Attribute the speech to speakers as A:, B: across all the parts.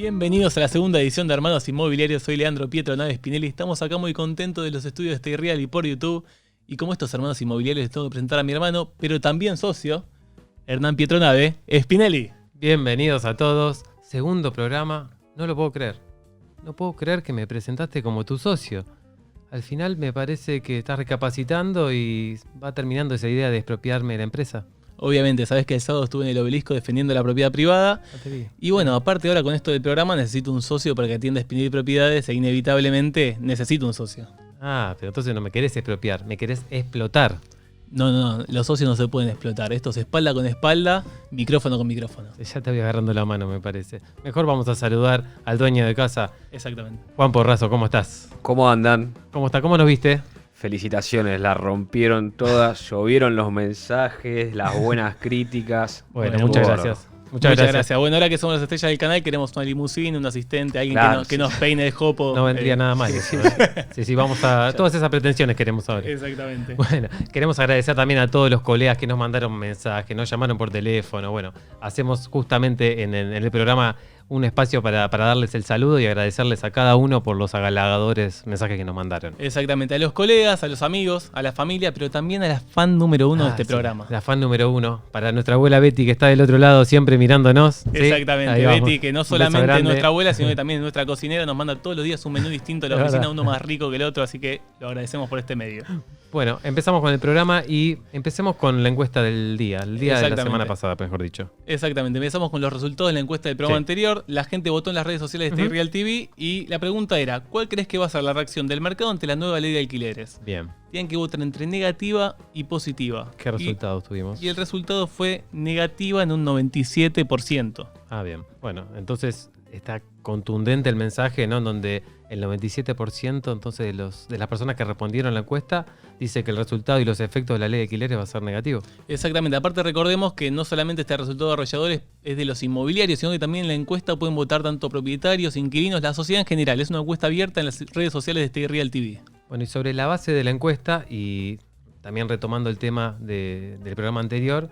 A: Bienvenidos a la segunda edición de Hermanos Inmobiliarios. Soy Leandro Pietro Nave Spinelli. Estamos acá muy contentos de los estudios de Stay Real y por YouTube. Y como estos hermanos inmobiliarios les tengo que presentar a mi hermano, pero también socio, Hernán Pietro Nave Spinelli.
B: Bienvenidos a todos. Segundo programa. No lo puedo creer. No puedo creer que me presentaste como tu socio. Al final me parece que estás recapacitando y va terminando esa idea de expropiarme la empresa.
A: Obviamente, sabes que el sábado estuve en el Obelisco defendiendo la propiedad privada. Y bueno, aparte ahora con esto del programa necesito un socio para que atienda Spinelli Propiedades e inevitablemente necesito un socio.
B: Ah, pero entonces no me querés expropiar, me querés explotar.
A: No, los socios no se pueden explotar. Esto es espalda con espalda, micrófono con micrófono.
B: Ya te voy agarrando la mano, me parece. Mejor vamos a saludar al dueño de casa.
A: Exactamente.
B: Juan Porrazo, ¿cómo estás?
C: ¿Cómo andan?
B: ¿Cómo está? ¿Cómo nos viste?
C: Felicitaciones, la rompieron todas, llovieron los mensajes, las buenas críticas.
B: Bueno, muchas gracias.
A: Muchas gracias. Bueno, ahora que somos las estrellas del canal, queremos una limusina, un asistente, alguien claro, que nos peine el jopo.
B: No vendría nada mal.
A: Sí.
B: Sí, vamos a... Todas esas pretensiones queremos ahora.
A: Exactamente.
B: Bueno, queremos agradecer también a todos los colegas que nos mandaron mensajes, nos llamaron por teléfono. Bueno, hacemos justamente en el programa un espacio para darles el saludo y agradecerles a cada uno por los halagadores mensajes que nos mandaron.
A: Exactamente, a los colegas, a los amigos, a la familia, pero también a la fan número uno de este programa.
B: La fan número uno, para nuestra abuela Betty que está del otro lado siempre mirándonos.
A: Exactamente, ¿sí? Betty que no solamente es nuestra abuela, sino que también es nuestra cocinera, nos manda todos los días un menú distinto a la oficina, uno más rico que el otro, así que lo agradecemos por este medio.
B: Bueno, empezamos con el programa y empecemos con la encuesta del día, el día de la semana pasada, mejor dicho.
A: Exactamente, empezamos con los resultados de la encuesta del programa anterior. La gente votó en las redes sociales de Stay Real TV y la pregunta era, ¿cuál crees que va a ser la reacción del mercado ante la nueva ley de alquileres?
B: Bien.
A: Tienen que votar entre negativa y positiva.
B: ¿Qué resultados tuvimos?
A: Y el resultado fue negativa en un 97%.
B: Ah, bien. Bueno, entonces está contundente el mensaje, ¿no? En donde el 97% entonces de las personas que respondieron la encuesta dice que el resultado y los efectos de la ley de alquileres va a ser negativo.
A: Exactamente. Aparte recordemos que no solamente este resultado de arrolladores es de los inmobiliarios, sino que también en la encuesta pueden votar tanto propietarios, inquilinos, la sociedad en general. Es una encuesta abierta en las redes sociales de Stay Real TV.
B: Bueno, y sobre la base de la encuesta y también retomando el tema del programa anterior,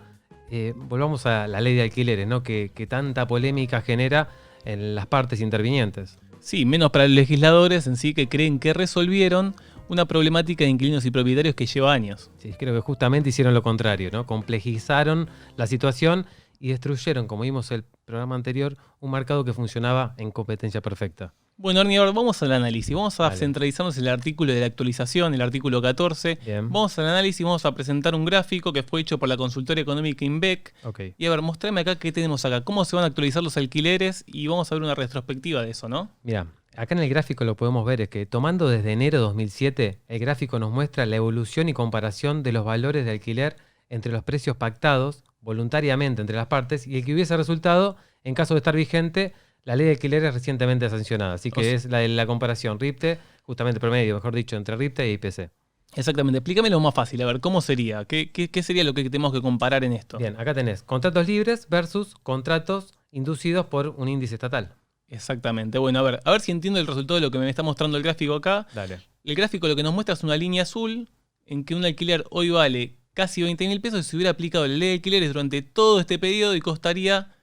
B: volvamos a la ley de alquileres, ¿no? Que tanta polémica genera en las partes intervinientes.
A: Sí, menos para los legisladores en sí que creen que resolvieron una problemática de inquilinos y propietarios que lleva años.
B: Sí, creo que justamente hicieron lo contrario, ¿no? Complejizaron la situación y destruyeron, como vimos en el programa anterior, un mercado que funcionaba en competencia perfecta.
A: Bueno, Ernie, ahora vamos al análisis. Vamos a centralizarnos en el artículo de la actualización, el artículo 14.
B: Bien.
A: Vamos al análisis y vamos a presentar un gráfico que fue hecho por la consultora económica INVEC.
B: Okay.
A: Y a ver, mostrame acá qué tenemos acá, cómo se van a actualizar los alquileres y vamos a ver una retrospectiva de eso, ¿no?
B: Mira, acá en el gráfico lo podemos ver, es que tomando desde enero de 2007, el gráfico nos muestra la evolución y comparación de los valores de alquiler entre los precios pactados voluntariamente entre las partes y el que hubiese resultado en caso de estar vigente la ley de alquileres recientemente sancionada. Así que es la comparación RIPTE, justamente promedio, mejor dicho, entre RIPTE e IPC.
A: Exactamente, explícamelo más fácil, a ver, ¿cómo sería? ¿Qué sería lo que tenemos que comparar en esto?
B: Bien, acá tenés contratos libres versus contratos inducidos por un índice estatal.
A: Exactamente, bueno, a ver si entiendo el resultado de lo que me está mostrando el gráfico acá.
B: Dale.
A: El gráfico lo que nos muestra es una línea azul en que un alquiler hoy vale casi 20.000 pesos y si hubiera aplicado la ley de alquileres durante todo este periodo y costaría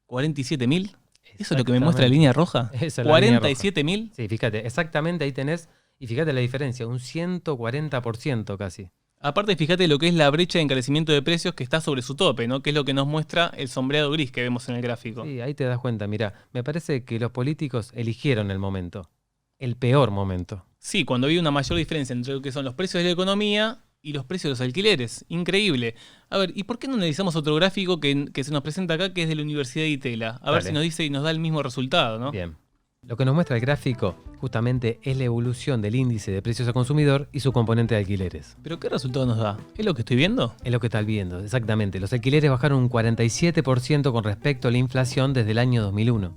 A: 47.000. ¿Eso es lo que me muestra la línea roja? ¿47.000?
B: Sí, fíjate, exactamente ahí tenés, y fíjate la diferencia, un 140% casi.
A: Aparte, fíjate lo que es la brecha de encarecimiento de precios que está sobre su tope, ¿no? Que es lo que nos muestra el sombreado gris que vemos en el gráfico.
B: Sí, ahí te das cuenta, mirá, me parece que los políticos eligieron el momento, el peor momento.
A: Sí, cuando había una mayor diferencia entre lo que son los precios de la economía y los precios de los alquileres. Increíble. A ver, ¿y por qué no analizamos otro gráfico que se nos presenta acá, que es de la Universidad de Itela? A ver si nos dice y nos da el mismo resultado, ¿no?
B: Bien. Lo que nos muestra el gráfico justamente es la evolución del índice de precios al consumidor y su componente de alquileres.
A: ¿Pero qué resultado nos da? ¿Es lo que estoy viendo?
B: Es lo que estás viendo, exactamente. Los alquileres bajaron un 47% con respecto a la inflación desde el año 2001.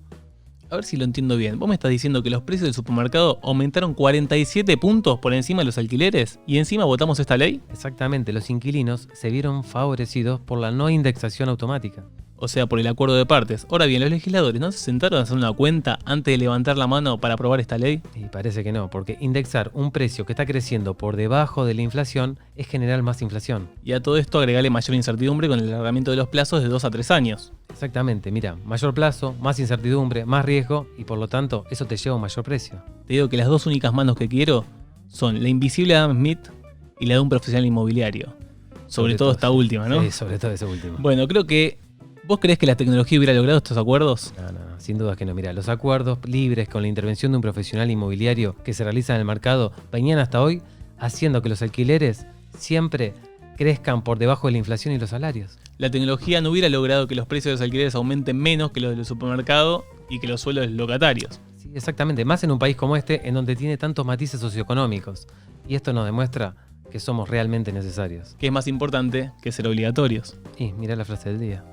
A: A ver si lo entiendo bien. Vos me estás diciendo que los precios del supermercado aumentaron 47 puntos por encima de los alquileres y encima votamos esta ley.
B: Exactamente, los inquilinos se vieron favorecidos por la no indexación automática.
A: O sea, por el acuerdo de partes. Ahora bien, los legisladores ¿no se sentaron a hacer una cuenta antes de levantar la mano para aprobar esta ley?
B: Y parece que no, porque indexar un precio que está creciendo por debajo de la inflación es generar más inflación.
A: Y a todo esto agregarle mayor incertidumbre con el alargamiento de los plazos de 2 a 3 años.
B: Exactamente, mira, mayor plazo, más incertidumbre, más riesgo y por lo tanto eso te lleva a un mayor precio.
A: Te digo que las dos únicas manos que quiero son la invisible de Adam Smith y la de un profesional inmobiliario. Sobre todo esta última, ¿no?
B: Sí, sobre todo esa última.
A: Bueno, creo que... ¿Vos creés que la tecnología hubiera logrado estos acuerdos?
B: No, sin duda que no. Mira, los acuerdos libres con la intervención de un profesional inmobiliario que se realizan en el mercado venían hasta hoy haciendo que los alquileres siempre crezcan por debajo de la inflación y los salarios.
A: La tecnología no hubiera logrado que los precios de los alquileres aumenten menos que los del supermercado y que los sueldos de los locatarios.
B: Sí, exactamente. Más en un país como este, en donde tiene tantos matices socioeconómicos. Y esto nos demuestra que somos realmente necesarios.
A: Que es más importante que ser obligatorios.
B: Y mirá la frase del día.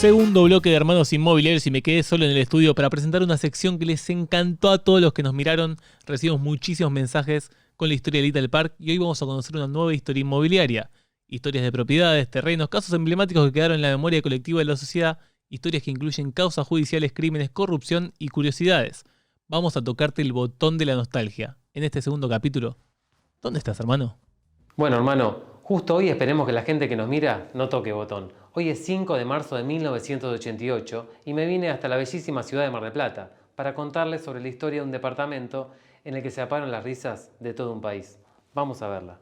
A: Segundo bloque de Hermanos Inmobiliarios y me quedé solo en el estudio para presentar una sección que les encantó a todos los que nos miraron. Recibimos muchísimos mensajes con la historia de Little Park y hoy vamos a conocer una nueva historia inmobiliaria. Historias de propiedades, terrenos, casos emblemáticos que quedaron en la memoria colectiva de la sociedad, historias que incluyen causas judiciales, crímenes, corrupción y curiosidades. Vamos a tocarte el botón de la nostalgia. En este segundo capítulo, ¿dónde estás, hermano?
B: Bueno, hermano, justo hoy esperemos que la gente que nos mira no toque botón. Hoy es 5 de marzo de 1988 y me vine hasta la bellísima ciudad de Mar del Plata para contarles sobre la historia de un departamento en el que se apagan las risas de todo un país. Vamos a verla.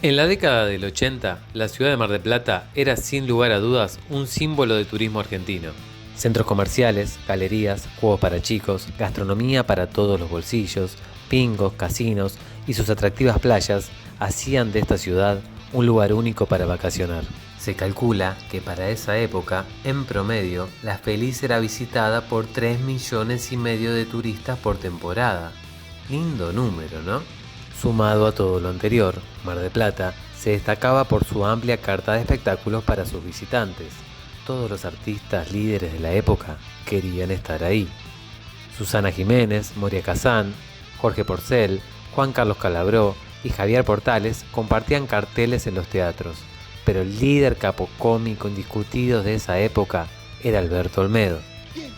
B: En la década del 80, la ciudad de Mar del Plata era sin lugar a dudas un símbolo de turismo argentino. Centros comerciales, galerías, juegos para chicos, gastronomía para todos los bolsillos, bingos, casinos y sus atractivas playas hacían de esta ciudad un lugar único para vacacionar. Se calcula que para esa época, en promedio, la Feliz era visitada por 3,5 millones de turistas por temporada. Lindo número, ¿no? Sumado a todo lo anterior, Mar del Plata se destacaba por su amplia carta de espectáculos para sus visitantes. Todos los artistas líderes de la época querían estar ahí. Susana Jiménez, Moria Kazán, Jorge Porcel, Juan Carlos Calabró y Javier Portales compartían carteles en los teatros, pero el líder capocómico indiscutido de esa época era Alberto Olmedo.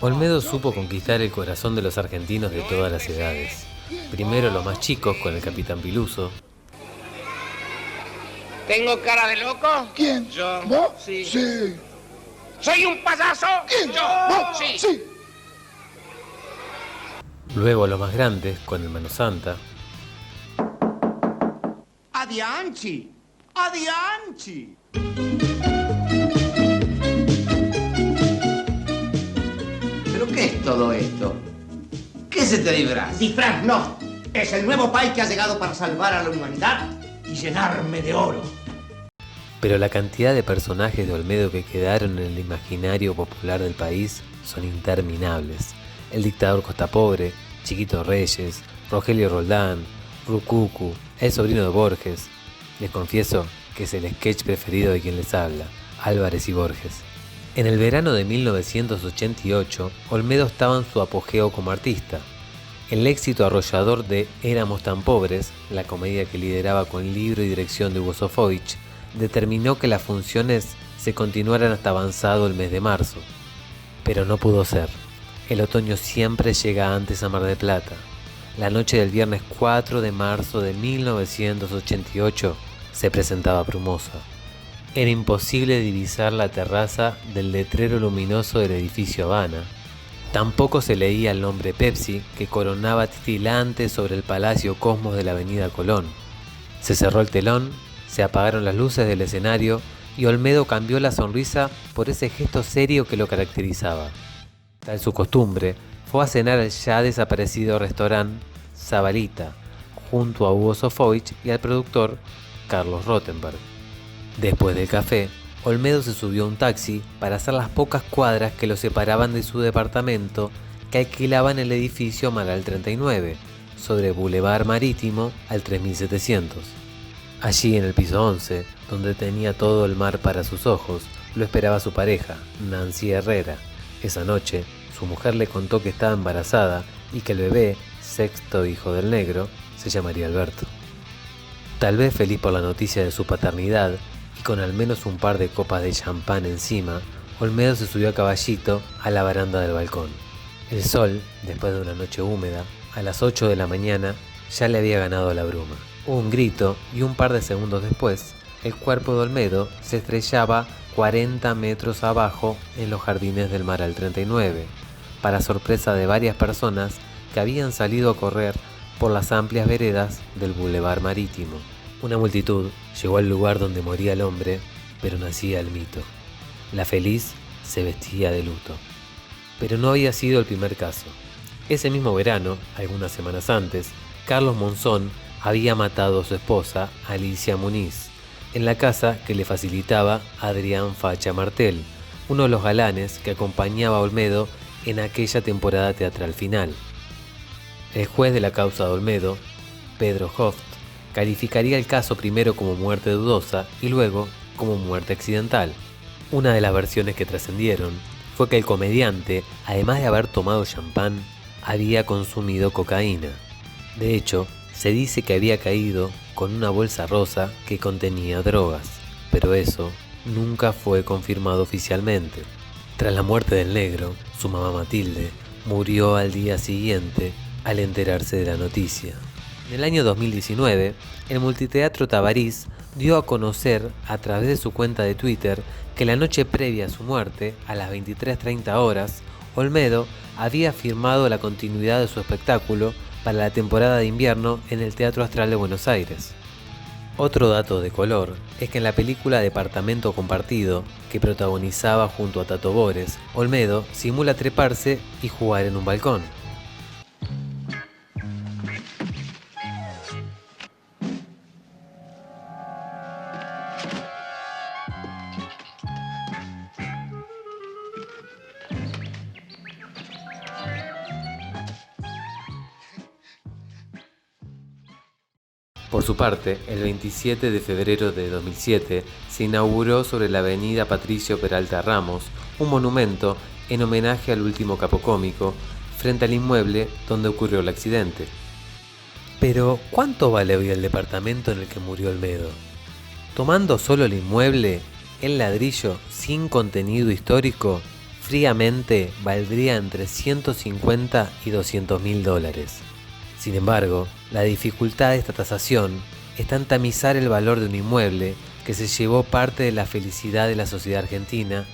B: Olmedo supo conquistar el corazón de los argentinos de todas las edades. Primero los más chicos con el Capitán Piluso.
D: ¿Tengo cara de loco?
E: ¿Quién?
D: Yo.
E: ¿Vos?
D: Sí.
E: Sí.
D: ¿Soy un payaso?
E: ¿Quién?
D: Yo.
E: ¿Vos?
D: Sí.
E: Sí.
B: Luego los más grandes con el Mano Santa.
E: Adianchi. Adianchi.
F: ¿Pero qué es todo esto? ¿Qué se te disfraz?
E: Disfraz no. Es el nuevo país que ha llegado para salvar a la humanidad y llenarme de oro.
B: Pero la cantidad de personajes de Olmedo que quedaron en el imaginario popular del país son interminables. El dictador Costa Pobre, Chiquito Reyes, Rogelio Roldán, Rucucu, el sobrino de Borges. Les confieso que es el sketch preferido de quien les habla, Álvarez y Borges. En el verano de 1988, Olmedo estaba en su apogeo como artista. El éxito arrollador de Éramos tan pobres, la comedia que lideraba con libro y dirección de Hugo Sofovich, determinó que las funciones se continuaran hasta avanzado el mes de marzo. Pero no pudo ser. El otoño siempre llega antes a Mar del Plata. La noche del viernes 4 de marzo de 1988 se presentaba brumosa. Era imposible divisar la terraza del letrero luminoso del edificio Habana. Tampoco se leía el nombre Pepsi, que coronaba titilante sobre el Palacio Cosmos de la avenida Colón. Se cerró el telón, se apagaron las luces del escenario y Olmedo cambió la sonrisa por ese gesto serio que lo caracterizaba. Tal su costumbre, fue a cenar al ya desaparecido restaurante Zabalita, junto a Hugo Sofovich y al productor Carlos Rottenberg. Después del café, Olmedo se subió a un taxi para hacer las pocas cuadras que lo separaban de su departamento que alquilaba en el edificio Amaral 39, sobre Boulevard Marítimo al 3700. Allí en el piso 11, donde tenía todo el mar para sus ojos, lo esperaba su pareja, Nancy Herrera. Esa noche, su mujer le contó que estaba embarazada y que el bebé, sexto hijo del negro, se llamaría Alberto. Tal vez feliz por la noticia de su paternidad, y con al menos un par de copas de champán encima, Olmedo se subió a caballito a la baranda del balcón. El sol, después de una noche húmeda, a las 8 de la mañana, ya le había ganado la bruma. Hubo un grito y un par de segundos después, el cuerpo de Olmedo se estrellaba 40 metros abajo en los jardines del Amaral 39, para sorpresa de varias personas que habían salido a correr por las amplias veredas del Boulevard Marítimo. Una multitud llegó al lugar donde moría el hombre, pero nacía el mito. La feliz se vestía de luto. Pero no había sido el primer caso. Ese mismo verano, algunas semanas antes, Carlos Monzón había matado a su esposa, Alicia Muniz, en la casa que le facilitaba Adrián Facha Martel, uno de los galanes que acompañaba a Olmedo en aquella temporada teatral final. El juez de la causa de Olmedo, Pedro Hoft, calificaría el caso primero como muerte dudosa y luego como muerte accidental. Una de las versiones que trascendieron fue que el comediante, además de haber tomado champán, había consumido cocaína. De hecho, se dice que había caído con una bolsa rosa que contenía drogas, pero eso nunca fue confirmado oficialmente. Tras la muerte del negro, su mamá Matilde murió al día siguiente al enterarse de la noticia. En el año 2019, el Multiteatro Tabarís dio a conocer a través de su cuenta de Twitter que la noche previa a su muerte, a las 23:30 horas, Olmedo había firmado la continuidad de su espectáculo para la temporada de invierno en el Teatro Astral de Buenos Aires. Otro dato de color es que en la película Departamento Compartido, que protagonizaba junto a Tato Bores, Olmedo simula treparse y jugar en un balcón. Por su parte, el 27 de febrero de 2007 se inauguró sobre la avenida Patricio Peralta Ramos un monumento en homenaje al último capo cómico frente al inmueble donde ocurrió el accidente. Pero, ¿cuánto vale hoy el departamento en el que murió Olmedo? Tomando solo el inmueble, el ladrillo sin contenido histórico, fríamente valdría entre 150 y 200 mil dólares. Sin embargo, la dificultad de esta tasación está en tamizar el valor de un inmueble que se llevó parte de la felicidad de la sociedad argentina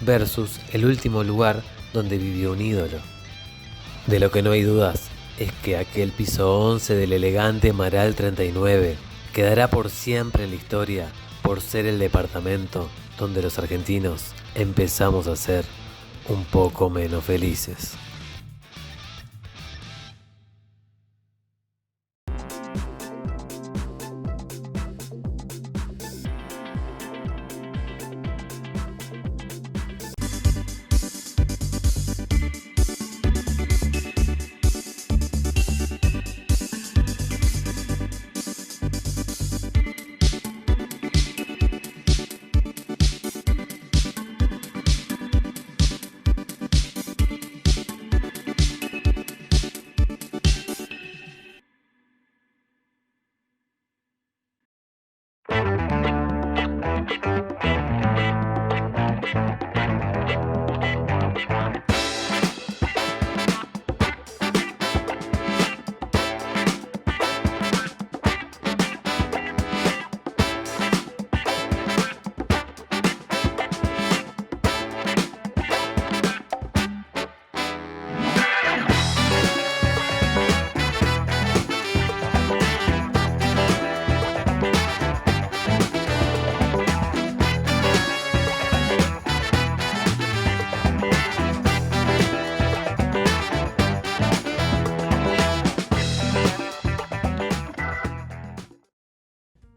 B: versus el último lugar donde vivió un ídolo. De lo que no hay dudas es que aquel piso 11 del elegante Amaral 39 quedará por siempre en la historia por ser el departamento donde los argentinos empezamos a ser un poco menos felices.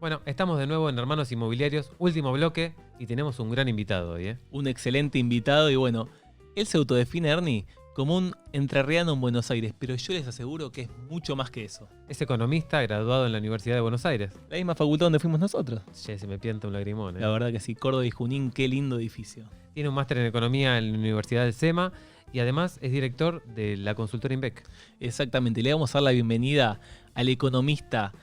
B: Bueno, estamos de nuevo en Hermanos Inmobiliarios, último bloque, y tenemos un gran invitado hoy, ¿eh?
A: Un excelente invitado y bueno, él se autodefine, Ernie, como un entrerriano en Buenos Aires, pero yo les aseguro que es mucho más que eso.
B: Es economista graduado en la Universidad de Buenos Aires.
A: La misma facultad donde fuimos nosotros.
B: Che, se me pianta un lagrimón, ¿eh?
A: La verdad que sí, Córdoba y Junín, qué lindo edificio.
B: Tiene un máster en economía en la Universidad del SEMA y además es director de la consultora INVEC.
A: Exactamente, le vamos a dar la bienvenida al economista,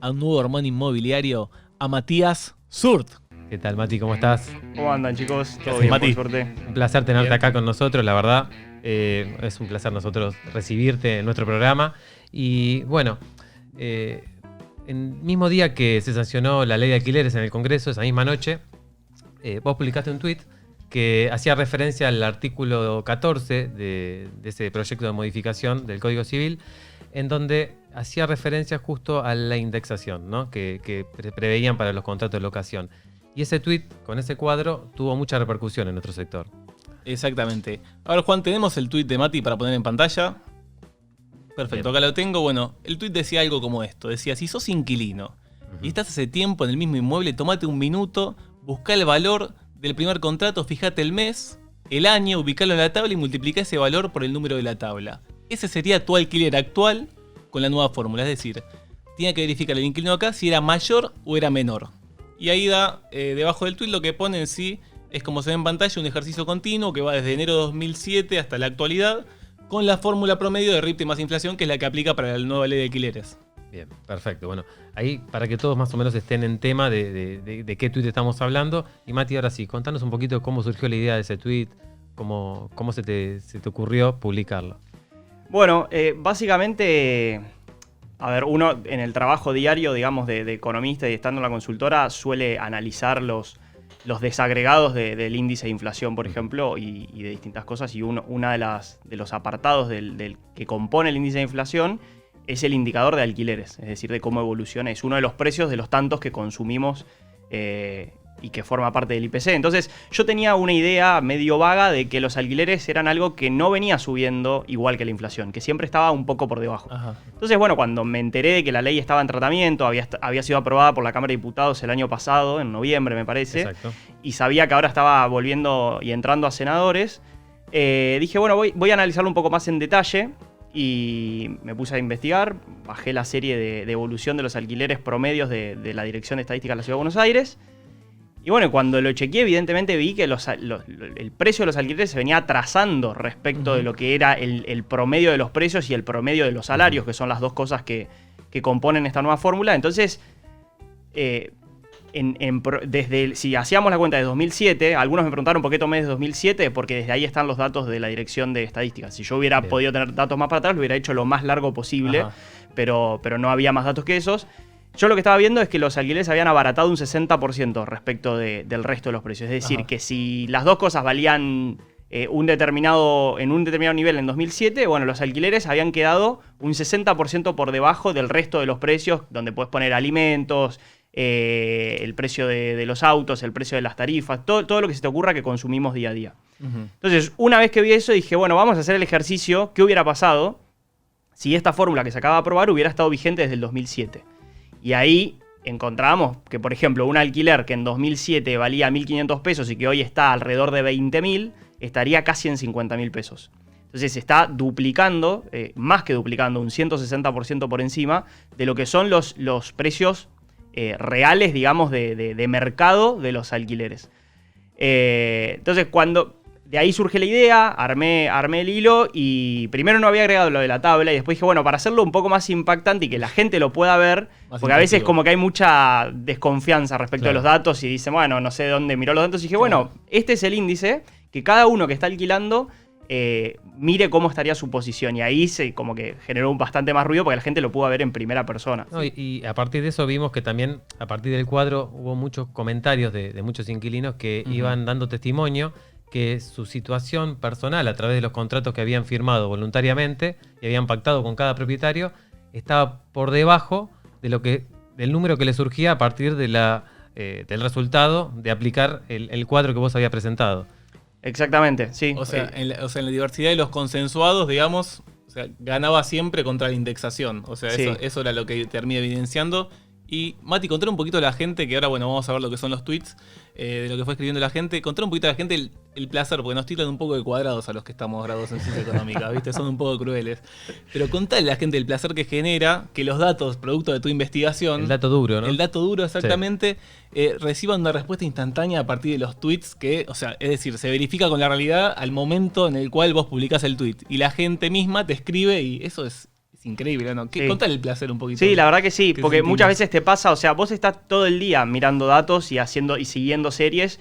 A: a un nuevo hermano inmobiliario, a Matías Zurt.
B: ¿Qué tal, Mati? ¿Cómo estás?
G: ¿Cómo andan, chicos?
A: ¿Qué
G: ¿Todo
A: haces,
G: bien,
A: Mati?
G: por suerte?
B: Un placer tenerte
A: Bien.
B: acá con nosotros, la verdad. Es un placer nosotros recibirte en nuestro programa. Y bueno, el mismo día que se sancionó la ley de alquileres en el Congreso, esa misma noche, vos publicaste un tuit que hacía referencia al artículo 14 de ese proyecto de modificación del Código Civil, en donde hacía referencia justo a la indexación, ¿no? que preveían para los contratos de locación. Y ese tuit, con ese cuadro, tuvo mucha repercusión en nuestro sector.
A: Exactamente. Ahora, Juan, tenemos el tuit de Mati para poner en pantalla. Perfecto,
B: Bien.
A: acá lo tengo. Bueno, el tuit decía algo como esto. Decía, si sos inquilino y estás hace tiempo en el mismo inmueble, tomate un minuto, busca el valor del primer contrato, fíjate el mes, el año, ubicalo en la tabla y multiplica ese valor por el número de la tabla. Ese sería tu alquiler actual con la nueva fórmula. Es decir, tiene que verificar el inquilino acá si era mayor o era menor. Y ahí da, debajo del tuit, lo que pone en sí es, como se ve en pantalla, un ejercicio continuo que va desde enero de 2007 hasta la actualidad, con la fórmula promedio de RIPTE más inflación, que es la que aplica para la nueva ley de alquileres.
B: Bien, perfecto. Bueno, ahí para que todos más o menos estén en tema de qué tuit estamos hablando. Y Mati, ahora sí, contanos un poquito cómo surgió la idea de ese tuit, cómo se te ocurrió publicarlo.
G: Bueno, básicamente, a ver, uno en el trabajo diario, digamos, de economista y estando en la consultora, suele analizar los desagregados del índice de inflación, por ejemplo, y de distintas cosas. Y una de los apartados del que compone el índice de inflación es el indicador de alquileres, es decir, de cómo evoluciona. Es uno de los precios de los tantos que consumimos y que forma parte del IPC. Entonces, yo tenía una idea medio vaga de que los alquileres eran algo que no venía subiendo igual que la inflación, que siempre estaba un poco por debajo.
A: Ajá.
G: Entonces, bueno, cuando me enteré de que la ley estaba en tratamiento, había sido aprobada por la Cámara de Diputados el año pasado, en noviembre me parece,
B: Exacto.
G: y sabía que ahora estaba volviendo y entrando a senadores, dije, bueno, voy a analizarlo un poco más en detalle. Y me puse a investigar, bajé la serie de evolución de los alquileres promedios de la Dirección de Estadística de la Ciudad de Buenos Aires. Y bueno, cuando lo chequeé, evidentemente vi que el precio de los alquileres se venía atrasando respecto de lo que era el promedio de los precios y el promedio de los salarios, que son las dos cosas que componen esta nueva fórmula. Entonces, si hacíamos la cuenta de 2007, algunos me preguntaron por qué tomé desde 2007, porque desde ahí están los datos de la Dirección de Estadística. Si yo hubiera podido tener datos más para atrás, lo hubiera hecho lo más largo posible, pero no había más datos que esos. Yo lo que estaba viendo es que los alquileres habían abaratado un 60% respecto del resto de los precios. Es decir, que si las dos cosas valían en un determinado nivel en 2007, bueno, los alquileres habían quedado un 60% por debajo del resto de los precios, donde puedes poner alimentos, el precio de los autos, el precio de las tarifas, todo lo que se te ocurra que consumimos día a día. Entonces, una vez que vi eso, dije, bueno, vamos a hacer el ejercicio. ¿Qué hubiera pasado si esta fórmula que se acaba de aprobar hubiera estado vigente desde el 2007? Y ahí encontramos que, por ejemplo, un alquiler que en 2007 valía 1.500 pesos y que hoy está alrededor de 20.000, estaría casi en 50.000 pesos. Entonces se está duplicando, más que duplicando, un 160% por encima de lo que son los precios reales, digamos, de mercado de los alquileres. Entonces, de ahí surge la idea, armé el hilo y primero no había agregado lo de la tabla y después dije, bueno, para hacerlo un poco más impactante y que la gente lo pueda ver,
A: Más
G: porque a veces
A: intuitivo.
G: como que hay mucha desconfianza respecto
B: Claro.
G: de los datos y dicen, bueno, no sé de dónde miró los datos. Y dije, bueno, este es el índice que cada uno que está alquilando mire cómo estaría su posición. Y ahí se como que generó bastante más ruido porque la gente lo pudo ver en primera persona.
B: No, y a partir de eso vimos que también, a partir del cuadro, hubo muchos comentarios de muchos inquilinos que iban dando testimonio que su situación personal, a través de los contratos que habían firmado voluntariamente y habían pactado con cada propietario, estaba por debajo del número que le surgía a partir del resultado de aplicar el cuadro que vos habías presentado.
G: Exactamente, sí.
A: O sea, en la diversidad de los consensuados, digamos, o sea, ganaba siempre contra la indexación. O sea,
G: Sí.
A: eso era lo que termina evidenciando. Y Mati, contar un poquito a la gente, que ahora bueno, vamos a ver lo que son los tweets, de lo que fue escribiendo la gente. Contar un poquito a la gente el placer, porque nos tildan un poco de cuadrados a los que estamos graduados en ciencia económica, ¿viste? Son un poco crueles. Pero contale a la gente el placer que genera que los datos, producto de tu investigación...
B: El dato duro, ¿no?
A: El dato duro, exactamente, reciban una respuesta instantánea a partir de los tweets que, o sea, es decir, se verifica con la realidad al momento en el cual vos publicás el tweet. Y la gente misma te escribe y eso es increíble, ¿no?
G: Sí.
A: Contale el placer un poquito.
G: Sí, la verdad que sí,
A: ¿Qué
G: porque
A: sentimos?
G: muchas veces te pasa, o sea, vos estás todo el día mirando datos y siguiendo series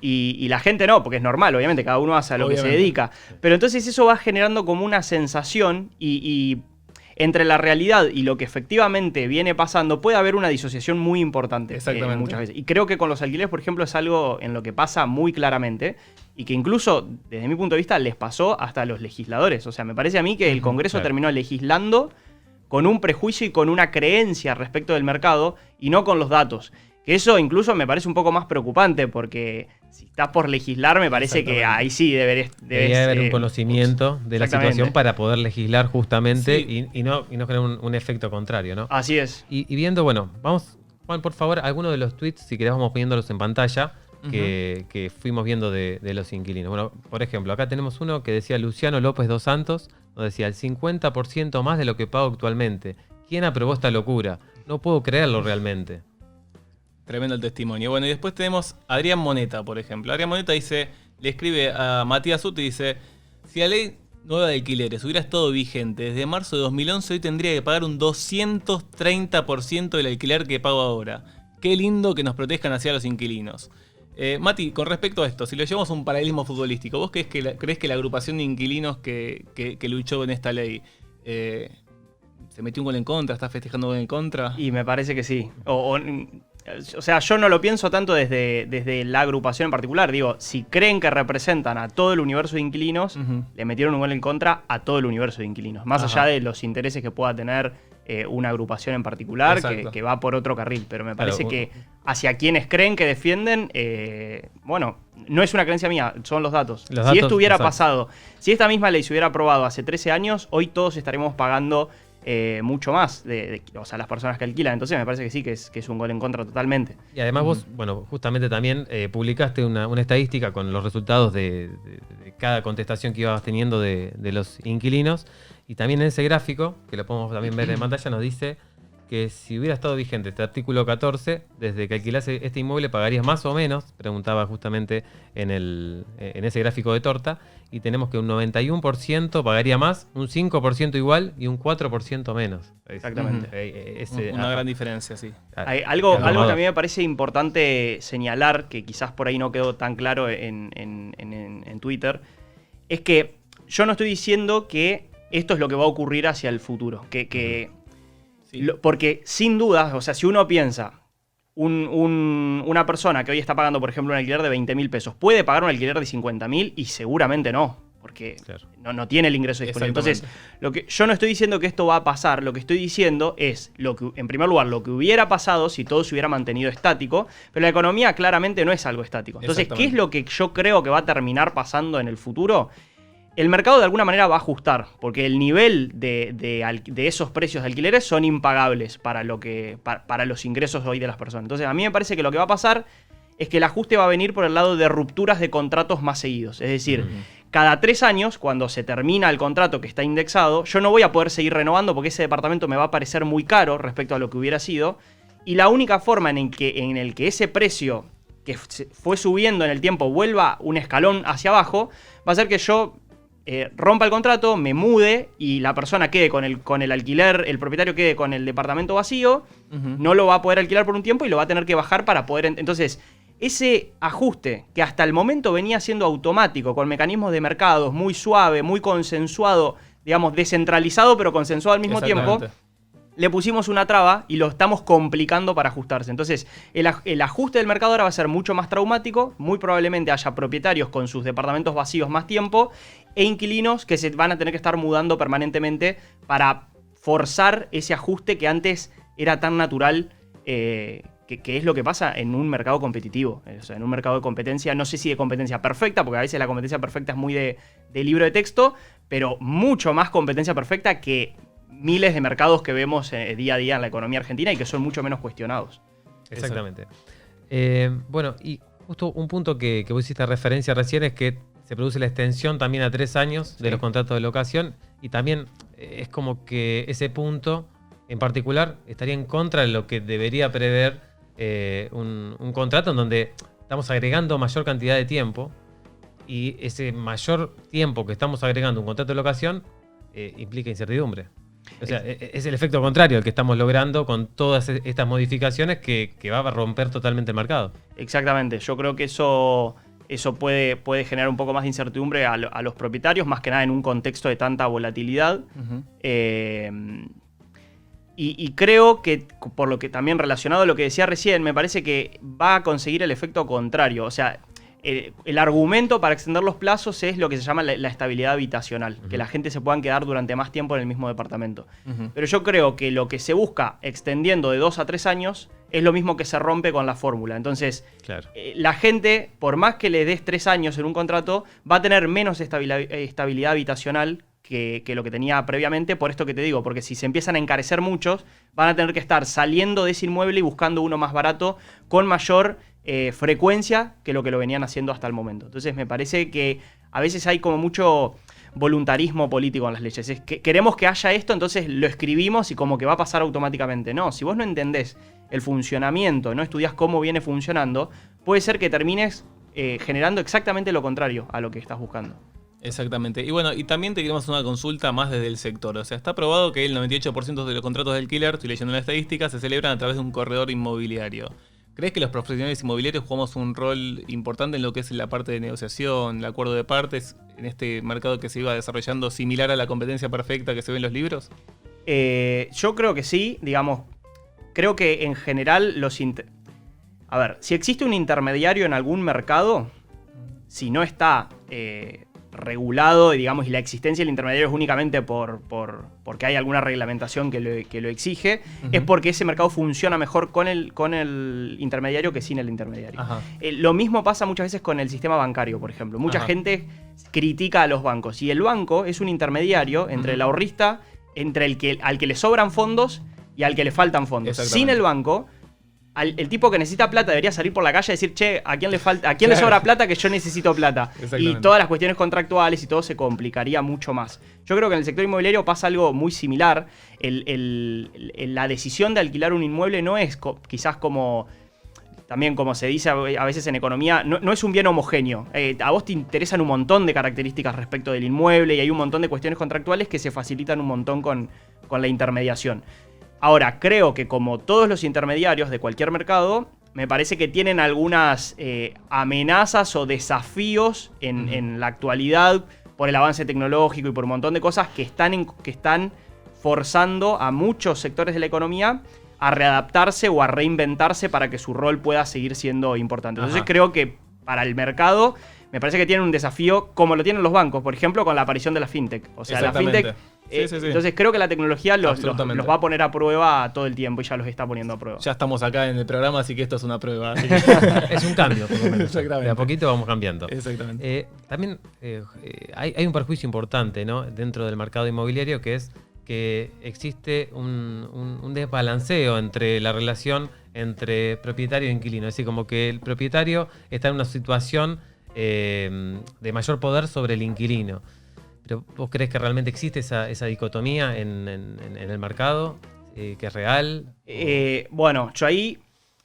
G: y la gente no, porque es normal, obviamente, cada uno hace a lo que se
A: Obviamente.
G: dedica. Pero entonces eso va generando como una sensación y entre la realidad y lo que efectivamente viene pasando puede haber una disociación muy importante.
A: Exactamente.
G: Muchas veces. Y creo que con los alquileres, por ejemplo, es algo en lo que pasa muy claramente y que incluso, desde mi punto de vista, les pasó hasta a los legisladores. O sea, me parece a mí que el Congreso
B: claro.
G: terminó legislando con un prejuicio y con una creencia respecto del mercado y no con los datos. Que eso incluso me parece un poco más preocupante porque si estás por legislar me parece que ahí sí
B: Debería haber un conocimiento de la
G: exactamente.
B: situación para poder legislar justamente
A: Sí.
B: y no generar un efecto contrario, ¿no?
G: Así es.
B: Y viendo, bueno, vamos, Juan, por favor, algunos de los tweets, si querés, vamos poniéndolos en pantalla, que fuimos viendo de los inquilinos. Bueno, por ejemplo, acá tenemos uno que decía Luciano López dos Santos, nos decía el 50% más de lo que pago actualmente. ¿Quién aprobó esta locura? No puedo creerlo realmente.
A: Tremendo el testimonio. Bueno, y después tenemos a Adrián Moneta, por ejemplo. Adrián Moneta dice, le escribe a Matías Ut y dice, si la ley nueva de alquileres hubiera estado vigente desde marzo de 2011, hoy tendría que pagar un 230% del alquiler que pago ahora. Qué lindo que nos protejan hacia los inquilinos. Mati, con respecto a esto, si lo llevamos a un paralelismo futbolístico, ¿vos crees que la agrupación de inquilinos que luchó en esta ley se metió un gol en contra, está festejando un gol en contra?
G: Y me parece que sí. O sea, yo no lo pienso tanto desde la agrupación en particular. Digo, si creen que representan a todo el universo de inquilinos, le metieron un gol en contra a todo el universo de inquilinos. Más allá de los intereses que pueda tener una agrupación en particular que va por otro carril. Pero me parece que hacia quienes creen que defienden, bueno, no es una creencia mía, son los datos. Si esto hubiera pasado, si esta misma ley se hubiera aprobado hace 13 años, hoy todos estaremos pagando mucho más, o sea, las personas que alquilan. Entonces me parece que sí, que es un gol en contra totalmente.
B: Y además vos, bueno, justamente también publicaste una estadística con los resultados de cada contestación que ibas teniendo de los inquilinos. Y también en ese gráfico, que lo podemos también ver en pantalla, nos dice que si hubiera estado vigente este artículo 14, desde que alquilase este inmueble pagarías más o menos, preguntaba justamente en ese gráfico de torta, y tenemos que un 91% pagaría más, un 5% igual y un 4% menos.
G: Exactamente.
A: Una gran diferencia, sí.
G: Algo que a mí me parece importante señalar, que quizás por ahí no quedó tan claro en Twitter, es que yo no estoy diciendo que esto es lo que va a ocurrir hacia el futuro. Porque sin duda, o sea, si uno piensa, una persona que hoy está pagando, por ejemplo, un alquiler de 20.000 pesos, puede pagar un alquiler de 50.000 y seguramente no, porque no tiene el ingreso disponible. Entonces, yo no estoy diciendo que esto va a pasar, lo que estoy diciendo es, en primer lugar, lo que hubiera pasado si todo se hubiera mantenido estático, pero la economía claramente no es algo estático. Entonces, ¿qué es lo que yo creo que va a terminar pasando en el futuro? El mercado de alguna manera va a ajustar, porque el nivel de esos precios de alquileres son impagables para los ingresos hoy de las personas. Entonces, a mí me parece que lo que va a pasar es que el ajuste va a venir por el lado de rupturas de contratos más seguidos. Es decir, cada 3 años, cuando se termina el contrato que está indexado, yo no voy a poder seguir renovando porque ese departamento me va a parecer muy caro respecto a lo que hubiera sido. Y la única forma en el que ese precio que fue subiendo en el tiempo vuelva un escalón hacia abajo, va a ser que yo rompa el contrato, me mude y la persona quede con el alquiler, el propietario quede con el departamento vacío, no lo va a poder alquilar por un tiempo y lo va a tener que bajar para poder... Entonces, ese ajuste que hasta el momento venía siendo automático, con mecanismos de mercados muy suave, muy consensuado, digamos, descentralizado pero consensuado al mismo tiempo, le pusimos una traba y lo estamos complicando para ajustarse. Entonces, el ajuste del mercado ahora va a ser mucho más traumático. Muy probablemente haya propietarios con sus departamentos vacíos más tiempo e inquilinos que se van a tener que estar mudando permanentemente para forzar ese ajuste que antes era tan natural, que es lo que pasa en un mercado competitivo. O sea, en un mercado de competencia, no sé si de competencia perfecta, porque a veces la competencia perfecta es muy de libro de texto, pero mucho más competencia perfecta que miles de mercados que vemos día a día en la economía argentina y que son mucho menos cuestionados.
B: Exactamente. Bueno, y justo un punto que vos hiciste referencia recién es que se produce la extensión también a 3 años de los contratos de locación, y también es como que ese punto en particular estaría en contra de lo que debería prever un contrato en donde estamos agregando mayor cantidad de tiempo, y ese mayor tiempo que estamos agregando un contrato de locación implica incertidumbre. O sea, es el efecto contrario el que estamos logrando con todas estas modificaciones que va a romper totalmente el mercado.
G: Exactamente, yo creo que eso puede generar un poco más de incertidumbre a los propietarios, más que nada en un contexto de tanta volatilidad. Y creo que, por lo que también relacionado a lo que decía recién, me parece que va a conseguir el efecto contrario. O sea, el argumento para extender los plazos es lo que se llama la estabilidad habitacional, que la gente se puedan quedar durante más tiempo en el mismo departamento. Pero yo creo que lo que se busca extendiendo de 2 a 3 años es lo mismo que se rompe con la fórmula. Entonces,
B: claro,
G: la gente, por más que le des 3 años en un contrato, va a tener menos estabilidad habitacional que lo que tenía previamente, por esto que te digo, porque si se empiezan a encarecer muchos, van a tener que estar saliendo de ese inmueble y buscando uno más barato con mayor frecuencia que lo venían haciendo hasta el momento. Entonces me parece que a veces hay como mucho voluntarismo político en las leyes. Es que queremos que haya esto, entonces lo escribimos y como que va a pasar automáticamente. No, si vos no entendés el funcionamiento, no estudiás cómo viene funcionando, puede ser que termines generando exactamente lo contrario a lo que estás buscando.
A: Exactamente. Y bueno, y también te queremos una consulta más desde el sector. O sea, está probado que el 98% de los contratos de alquiler, estoy leyendo la estadística, se celebran a través de un corredor inmobiliario. ¿Crees que los profesionales inmobiliarios jugamos un rol importante en lo que es la parte de negociación, el acuerdo de partes, en este mercado que se iba desarrollando similar a la competencia perfecta que se ve en los libros?
G: Yo creo que sí, digamos, creo que en general a ver, si existe un intermediario en algún mercado, si no está regulado, digamos, y la existencia del intermediario es únicamente porque hay alguna reglamentación que lo exige, es porque ese mercado funciona mejor con el intermediario que sin el intermediario. Lo mismo pasa muchas veces con el sistema bancario, por ejemplo. Mucha gente critica a los bancos, y el banco es un intermediario entre el ahorrista, entre al que le sobran fondos y al que le faltan fondos. Sin el banco, el tipo que necesita plata debería salir por la calle y decir, che, ¿a quién le sobra plata que yo necesito plata? Y todas las cuestiones contractuales y todo se complicaría mucho más. Yo creo que en el sector inmobiliario pasa algo muy similar. La decisión de alquilar un inmueble no es quizás como... También como se dice a veces en economía, no es un bien homogéneo. A vos te interesan un montón de características respecto del inmueble y hay un montón de cuestiones contractuales que se facilitan un montón con la intermediación. Ahora, creo que como todos los intermediarios de cualquier mercado, me parece que tienen algunas amenazas o desafíos en la actualidad por el avance tecnológico y por un montón de cosas que están forzando a muchos sectores de la economía a readaptarse o a reinventarse para que su rol pueda seguir siendo importante. Entonces creo que para el mercado me parece que tienen un desafío como lo tienen los bancos, por ejemplo, con la aparición de la fintech. O sea, la fintech... Sí. Entonces creo que la tecnología los va a poner a prueba todo el tiempo y ya los está poniendo a prueba.
A: Ya estamos acá en el programa, así que esto es una prueba.
B: Es un cambio, por lo menos.
A: Exactamente.
B: De a poquito vamos cambiando.
A: Exactamente.
B: También hay un perjuicio importante, ¿no?, dentro del mercado inmobiliario, que es que existe un desbalanceo entre la relación entre propietario e inquilino. Es decir, como que el propietario está en una situación de mayor poder sobre el inquilino. ¿Pero vos crees que realmente existe esa dicotomía en el mercado? ¿Que es real?
G: Bueno, yo ahí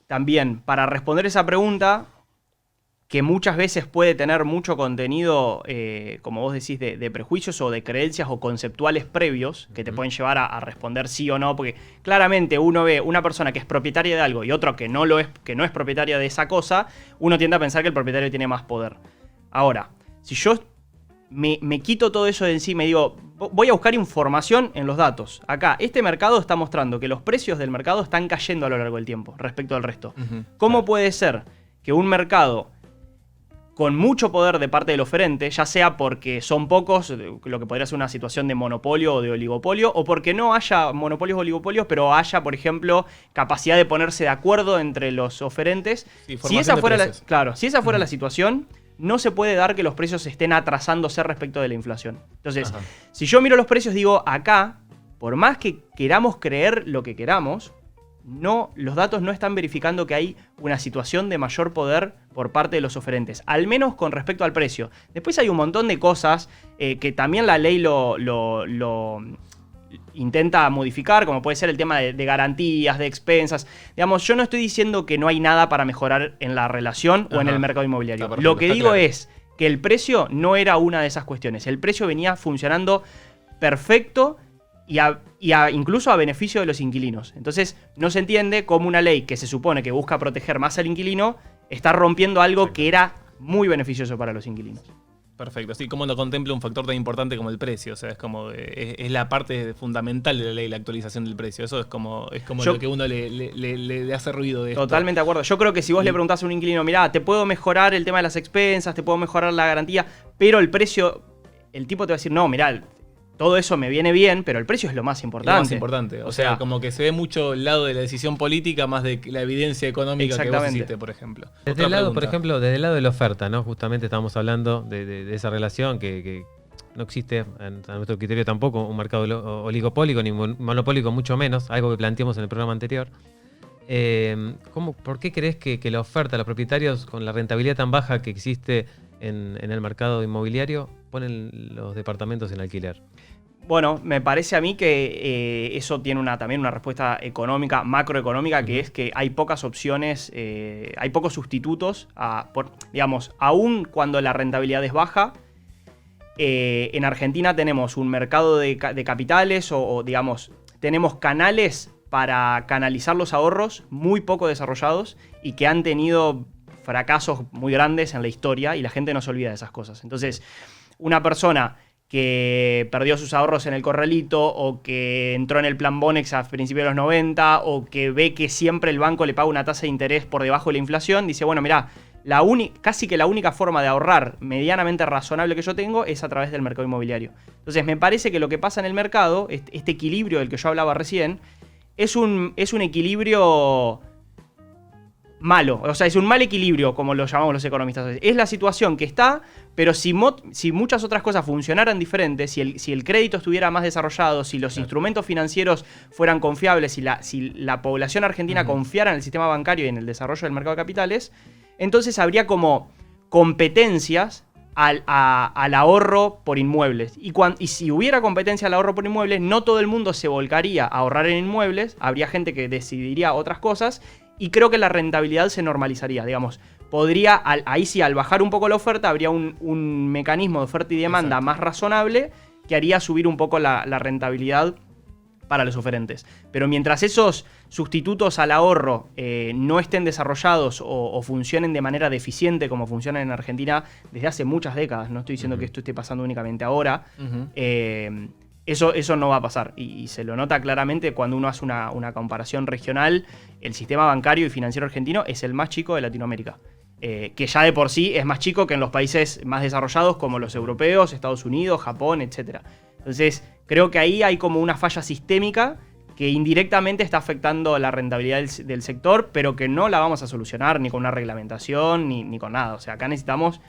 G: también, para responder esa pregunta, que muchas veces puede tener mucho contenido, como vos decís, de prejuicios o de creencias o conceptuales previos que te pueden llevar a responder sí o no, porque claramente uno ve una persona que es propietaria de algo y otro que no es propietaria de esa cosa, uno tiende a pensar que el propietario tiene más poder. Ahora, si yo me quito todo eso de encima y digo, voy a buscar información en los datos. Acá, este mercado está mostrando que los precios del mercado están cayendo a lo largo del tiempo respecto al resto. ¿Cómo puede ser que un mercado con mucho poder de parte del oferente, ya sea porque son pocos, lo que podría ser una situación de monopolio o de oligopolio, o porque no haya monopolios o oligopolios, pero haya, por ejemplo, capacidad de ponerse de acuerdo entre los oferentes? Si esa fuera la situación, no se puede dar que los precios estén atrasándose respecto de la inflación. Entonces, si yo miro los precios, digo, acá por más que queramos creer lo que queramos, no, los datos no están verificando que hay una situación de mayor poder por parte de los oferentes, al menos con respecto al precio. Después hay un montón de cosas que también la ley lo intenta modificar, como puede ser el tema de garantías, de expensas. Digamos, yo no estoy diciendo que no hay nada para mejorar en la relación o en el mercado inmobiliario. Lo que digo es que el precio no era una de esas cuestiones. El precio venía funcionando perfecto y incluso a beneficio de los inquilinos. Entonces, no se entiende cómo una ley que se supone que busca proteger más al inquilino está rompiendo algo que era muy beneficioso para los inquilinos.
A: Perfecto, así como no contempla un factor tan importante como el precio, o sea, es como es la parte fundamental de la ley, la actualización del precio. Eso es como lo que uno le hace ruido de esto.
G: Totalmente de acuerdo. Yo creo que si vos le preguntás a un inquilino, mirá, te puedo mejorar el tema de las expensas, te puedo mejorar la garantía, pero el precio, el tipo te va a decir, no, mirá, todo eso me viene bien, pero el precio es lo más importante.
A: Lo más importante. O sea, como que se ve mucho el lado de la decisión política más de la evidencia económica que vos hiciste, por ejemplo.
B: Desde el lado, por ejemplo, desde el lado de la oferta, ¿no? Justamente estamos hablando de esa relación que no existe, a nuestro criterio tampoco, un mercado oligopólico ni monopólico, mucho menos, algo que planteamos en el programa anterior. ¿Por qué crees que la oferta, los propietarios, con la rentabilidad tan baja que existe en el mercado inmobiliario, ponen los departamentos en alquiler?
G: Bueno, me parece a mí que eso tiene también una respuesta económica, macroeconómica, que es que hay pocas opciones, hay pocos sustitutos, digamos, aún cuando la rentabilidad es baja. En Argentina tenemos un mercado de capitales o, digamos, tenemos canales para canalizar los ahorros muy poco desarrollados y que han tenido fracasos muy grandes en la historia y la gente no se olvida de esas cosas. Entonces, una persona que perdió sus ahorros en el corralito o que entró en el plan Bonex a principios de los 90 o que ve que siempre el banco le paga una tasa de interés por debajo de la inflación, dice, bueno, mirá, casi que la única forma de ahorrar medianamente razonable que yo tengo es a través del mercado inmobiliario. Entonces me parece que lo que pasa en el mercado, este equilibrio del que yo hablaba recién, es un equilibrio malo, o sea, es un mal equilibrio, como lo llamamos los economistas. Es la situación que está, pero si muchas otras cosas funcionaran diferentes, si el crédito estuviera más desarrollado, si los instrumentos financieros fueran confiables, si la población argentina confiara en el sistema bancario y en el desarrollo del mercado de capitales, entonces habría como competencias al ahorro por inmuebles. Y si hubiera competencia al ahorro por inmuebles, no todo el mundo se volcaría a ahorrar en inmuebles, habría gente que decidiría otras cosas, y creo que la rentabilidad se normalizaría, digamos. Ahí sí, al bajar un poco la oferta, habría un mecanismo de oferta y demanda más razonable que haría subir un poco la rentabilidad para los oferentes. Pero mientras esos sustitutos al ahorro no estén desarrollados o funcionen de manera deficiente como funcionan en Argentina desde hace muchas décadas, no estoy diciendo que esto esté pasando únicamente ahora, eso no va a pasar. Y se lo nota claramente cuando uno hace una comparación regional. El sistema bancario y financiero argentino es el más chico de Latinoamérica. Que ya de por sí es más chico que en los países más desarrollados como los europeos, Estados Unidos, Japón, etc. Entonces, creo que ahí hay como una falla sistémica que indirectamente está afectando la rentabilidad del sector, pero que no la vamos a solucionar ni con una reglamentación ni con nada. O sea, acá necesitamos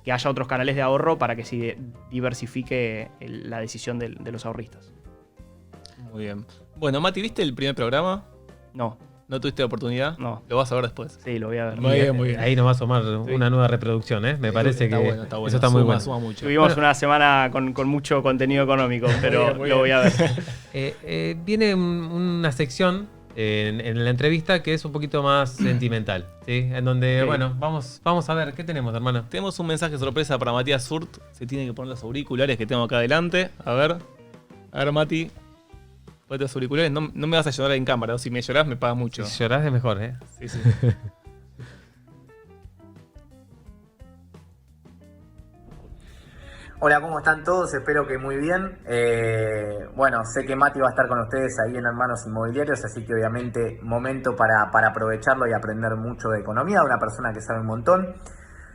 G: que haya otros canales de ahorro para que se diversifique la decisión de los ahorristas.
A: Muy bien. Bueno, Mati, ¿viste el primer programa?
G: No.
A: ¿No tuviste la oportunidad?
G: No.
A: Lo vas a ver después.
G: Sí, lo voy a ver.
A: Muy bien.
B: Ahí nos va a sumar una nueva reproducción, ¿eh? Me parece que
A: bueno.
B: eso está muy bueno.
A: Suma mucho.
G: Tuvimos una semana con mucho contenido económico, pero
A: muy
G: lo voy a ver.
B: Viene una sección en la entrevista que es un poquito más sentimental, ¿sí? En donde, bueno, vamos a ver, ¿qué tenemos, hermano?
A: Tenemos un mensaje sorpresa para Matías Zurt. Se tiene que poner los auriculares que tengo acá adelante. A ver, Mati. Ponete los auriculares. No me vas a llorar en cámara. Si me llorás, me pagas mucho.
B: Si llorás es mejor, ¿eh?
A: Sí.
H: Hola, ¿cómo están todos? Espero que muy bien. Bueno, sé que Mati va a estar con ustedes ahí en Hermanos Inmobiliarios, así que obviamente momento para aprovecharlo y aprender mucho de economía, una persona que sabe un montón.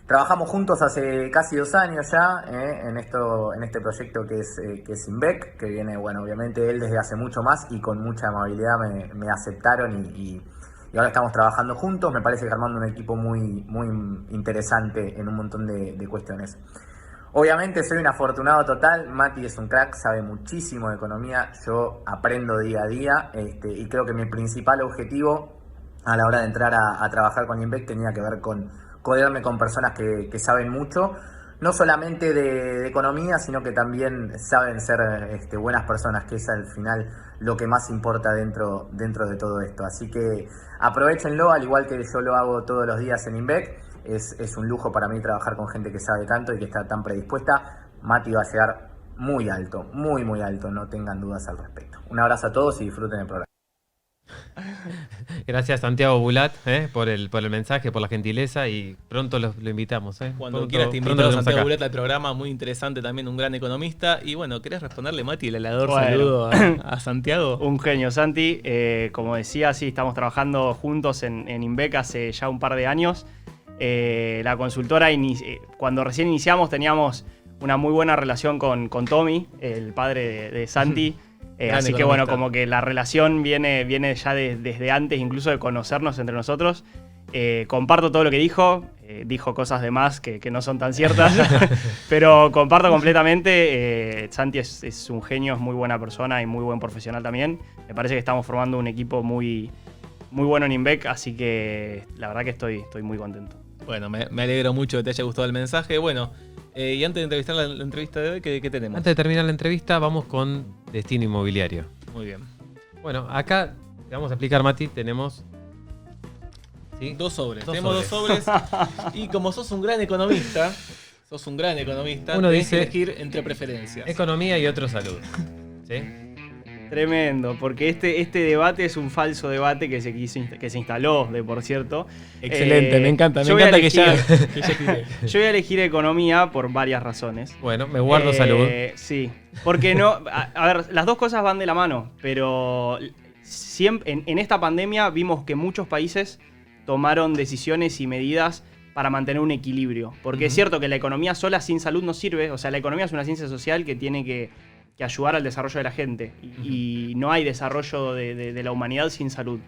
H: Trabajamos juntos hace casi 2 años ya en este proyecto que es Inbec, que viene, bueno, obviamente él desde hace mucho más y con mucha amabilidad me aceptaron y ahora estamos trabajando juntos. Me parece que armando un equipo muy, muy interesante en un montón de cuestiones. Obviamente soy un afortunado total, Mati es un crack, sabe muchísimo de economía, yo aprendo día a día y creo que mi principal objetivo a la hora de entrar a trabajar con INVEC tenía que ver con codearme con personas que saben mucho, no solamente de economía, sino que también saben ser buenas personas, que es al final lo que más importa dentro de todo esto. Así que aprovechenlo, al igual que yo lo hago todos los días en INVEC. Es un lujo para mí trabajar con gente que sabe tanto y que está tan predispuesta. Mati va a llegar muy alto, muy muy alto, no tengan dudas al respecto. Un abrazo a todos y disfruten el programa.
B: Gracias Santiago Bulat por el mensaje, por la gentileza y pronto lo invitamos.
A: Cuando quieras te invito a Santiago Bulat al programa, muy interesante también, un gran economista. Y bueno, ¿querés responderle, Mati, el helador saludo a Santiago?
G: Un genio, Santi. Como decía, sí, estamos trabajando juntos en INVEC hace ya un par de años. La consultora, cuando recién iniciamos, teníamos una muy buena relación con Tommy, el padre de Santi. Así que bueno, como que la relación viene ya desde antes, incluso de conocernos entre nosotros. Comparto todo lo que dijo. Dijo cosas de más que no son tan ciertas, pero comparto completamente. Santi es un genio, es muy buena persona y muy buen profesional también. Me parece que estamos formando un equipo muy, muy bueno en INVEC, así que la verdad que estoy muy contento.
A: Bueno, me alegro mucho que te haya gustado el mensaje. Bueno, y antes de entrevistar la entrevista de hoy, ¿qué tenemos?
B: Antes de terminar la entrevista, vamos con Destino Inmobiliario.
A: Muy bien.
B: Bueno, acá, te vamos a explicar, Mati, tenemos... ¿sí?
A: Dos sobres. Tenemos dos sobres. Y como sos un gran economista,
B: uno
A: tenés
B: dice
A: que elegir entre preferencias.
B: Economía y otro salud. ¿Sí?
G: Tremendo, porque este debate es un falso debate que se instaló, por cierto.
A: Excelente, me encanta que ya quité.
G: Yo voy a elegir economía por varias razones.
B: Bueno, me guardo salud.
G: Sí, porque no. A ver, las dos cosas van de la mano, pero siempre, en esta pandemia vimos que muchos países tomaron decisiones y medidas para mantener un equilibrio. Porque es cierto que la economía sola sin salud no sirve. O sea, la economía es una ciencia social que tiene que ayudar al desarrollo de la gente. Y no hay desarrollo de la humanidad sin salud.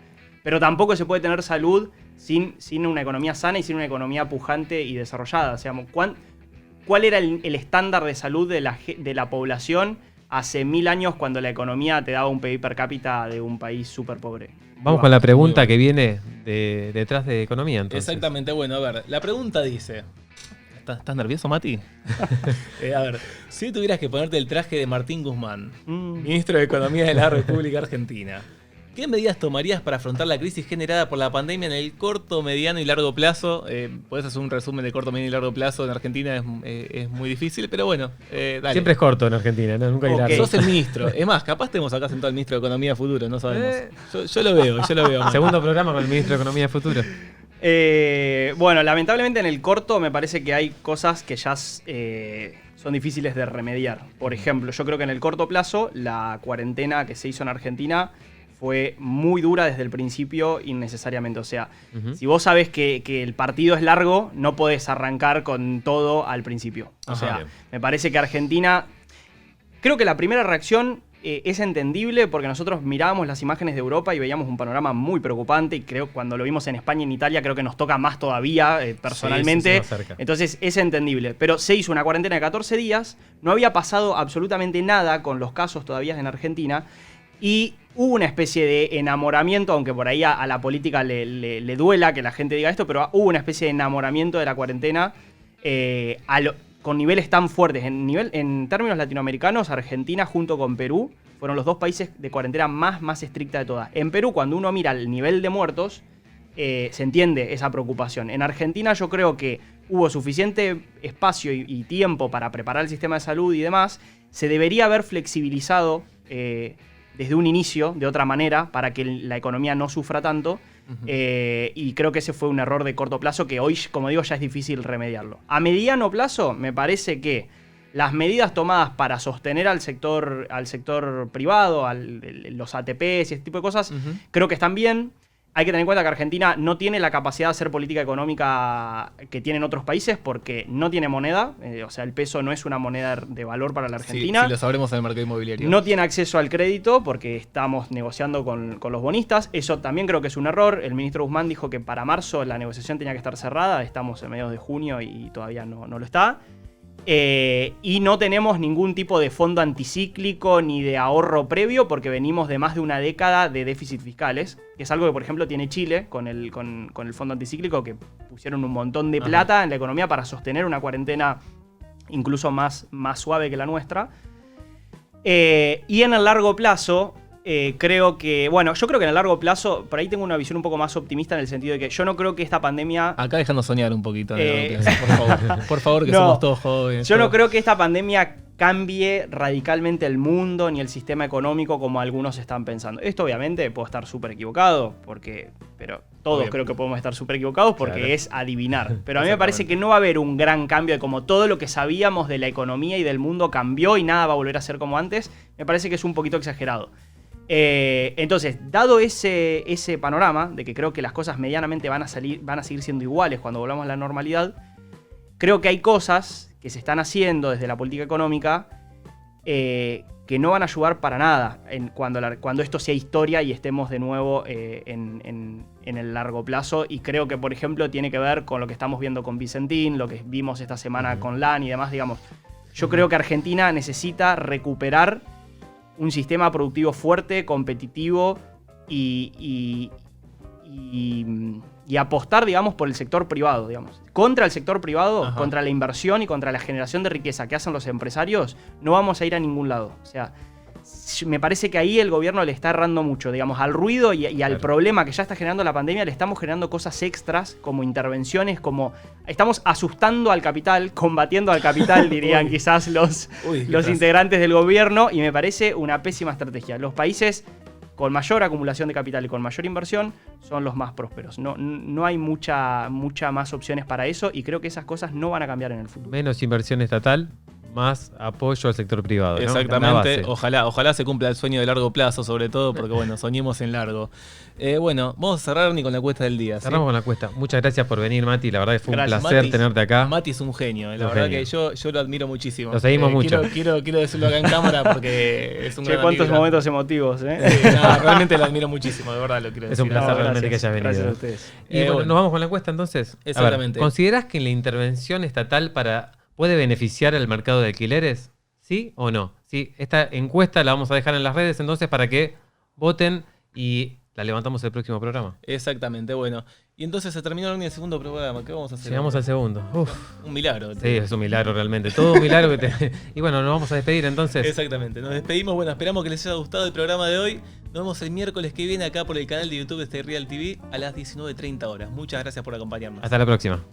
G: Pero tampoco se puede tener salud sin una economía sana y sin una economía pujante y desarrollada. O sea, ¿cuál era el estándar de salud de la población hace 1000 años cuando la economía te daba un PIB per cápita de un país súper pobre?
B: Vamos con la pregunta que viene detrás de economía, entonces.
A: Exactamente, bueno, a ver, la pregunta dice... ¿Estás nervioso, Mati? A ver, si tuvieras que ponerte el traje de Martín Guzmán, ministro de Economía de la República Argentina, ¿qué medidas tomarías para afrontar la crisis generada por la pandemia en el corto, mediano y largo plazo? Podés hacer un resumen de corto, mediano y largo plazo. En Argentina es muy difícil, pero bueno, dale.
B: Siempre es corto en Argentina, ¿no? Nunca hay largo.
A: Sos el ministro. Es más, capaz tenemos acá sentado al ministro de Economía futuro, no sabemos. Yo lo veo.
B: Segundo programa con el ministro de Economía futuro.
G: Bueno, lamentablemente en el corto me parece que hay cosas que ya son difíciles de remediar. Por ejemplo, yo creo que en el corto plazo la cuarentena que se hizo en Argentina fue muy dura desde el principio innecesariamente. O sea, si vos sabés que el partido es largo, no podés arrancar con todo al principio. O sea, me parece que Argentina... Creo que la primera reacción es entendible porque nosotros mirábamos las imágenes de Europa y veíamos un panorama muy preocupante, y creo cuando lo vimos en España y en Italia creo que nos toca más todavía personalmente.
B: Sí,
G: entonces es entendible. Pero se hizo una cuarentena de 14 días, no había pasado absolutamente nada con los casos todavía en Argentina y hubo una especie de enamoramiento, aunque por ahí a la política le duela que la gente diga esto, pero hubo una especie de enamoramiento de la cuarentena con niveles tan fuertes. En términos latinoamericanos, Argentina junto con Perú fueron los dos países de cuarentena más estricta de todas. En Perú, cuando uno mira el nivel de muertos, se entiende esa preocupación. En Argentina yo creo que hubo suficiente espacio y tiempo para preparar el sistema de salud y demás. Se debería haber flexibilizado desde un inicio, de otra manera, para que la economía no sufra tanto. Y creo que ese fue un error de corto plazo que hoy, como digo, ya es difícil remediarlo. A mediano plazo, me parece que las medidas tomadas para sostener al sector privado, los ATPs y este tipo de cosas, creo que están bien. Hay que tener en cuenta que Argentina no tiene la capacidad de hacer política económica que tienen otros países porque no tiene moneda. O sea, el peso no es una moneda de valor para la Argentina.
A: Sí, lo sabremos en el mercado inmobiliario.
G: No tiene acceso al crédito porque estamos negociando con los bonistas. Eso también creo que es un error. El ministro Guzmán dijo que para marzo la negociación tenía que estar cerrada. Estamos en mediados de junio y todavía no lo está. Y no tenemos ningún tipo de fondo anticíclico ni de ahorro previo porque venimos de más de una década de déficit fiscales, que es algo que, por ejemplo, tiene Chile con el fondo anticíclico, que pusieron un montón de plata en la economía para sostener una cuarentena incluso más suave que la nuestra. Y en el largo plazo, creo que... Bueno, yo creo que en el largo plazo, por ahí tengo una visión un poco más optimista en el sentido de que yo no creo que esta pandemia...
A: Acá dejando soñar un poquito. Por favor. Por favor, que
G: No,
A: somos todos jóvenes.
G: Yo no creo que esta pandemia cambie radicalmente el mundo ni el sistema económico como algunos están pensando. Esto obviamente puedo estar súper equivocado, pero todos creo que podemos estar súper equivocados porque es adivinar. Pero a mí me parece que no va a haber un gran cambio de como todo lo que sabíamos de la economía y del mundo cambió y nada va a volver a ser como antes. Me parece que es un poquito exagerado. Entonces, dado ese panorama de que creo que las cosas medianamente van a seguir siendo iguales cuando volvamos a la normalidad, creo que hay cosas que se están haciendo desde la política económica que no van a ayudar para nada cuando esto sea historia y estemos de nuevo en el largo plazo. Y creo que, por ejemplo, tiene que ver con lo que estamos viendo con Vicentín, lo que vimos esta semana con LAN y demás. Digamos, yo creo que Argentina necesita recuperar un sistema productivo fuerte, competitivo y apostar, digamos, por el sector privado, digamos. Contra el sector privado, contra la inversión y contra la generación de riqueza que hacen los empresarios, no vamos a ir a ningún lado. O sea, me parece que ahí el gobierno le está errando mucho, digamos, al ruido y al problema que ya está generando la pandemia, le estamos generando cosas extras, como intervenciones, como estamos asustando al capital, combatiendo al capital, dirían quizás los integrantes del gobierno, y me parece una pésima estrategia. Los países con mayor acumulación de capital y con mayor inversión son los más prósperos. No hay mucha más opciones para eso, y creo que esas cosas no van a cambiar en el futuro.
B: Menos inversión estatal, más apoyo al sector privado, ¿no?
A: Exactamente. Ojalá se cumpla el sueño de largo plazo, sobre todo, porque bueno, soñemos en largo. Bueno, vamos a cerrar ni con la encuesta del día.
B: Cerramos con la encuesta. Muchas gracias por venir, Mati. La verdad que fue un placer
A: Mati,
B: tenerte acá.
A: Mati es un genio. La verdad que yo lo admiro muchísimo.
B: Lo seguimos mucho.
A: Quiero decirlo acá en cámara porque es un gran
G: cuántos
A: amigo.
G: momentos emotivos, ¿eh?
A: Sí, realmente lo admiro muchísimo, de verdad lo quiero decir.
B: Es un placer realmente que hayas venido.
G: Gracias a ustedes.
B: Y bueno, nos vamos con la encuesta entonces.
A: Exactamente.
B: A ver, ¿considerás que la intervención estatal puede beneficiar al mercado de alquileres? ¿Sí o no? Sí, esta encuesta la vamos a dejar en las redes entonces para que voten y la levantamos el próximo programa.
A: Exactamente, bueno. Y entonces se terminó el segundo programa. ¿Qué vamos a hacer?
B: Llegamos al segundo. Uf.
A: Un milagro.
B: Sí, es un milagro realmente. Todo un milagro Y bueno, nos vamos a despedir entonces.
A: Exactamente. Nos despedimos. Bueno, esperamos que les haya gustado el programa de hoy. Nos vemos el miércoles que viene acá por el canal de YouTube de Stay Real TV a las 19:30 horas. Muchas gracias por acompañarnos.
B: Hasta la próxima.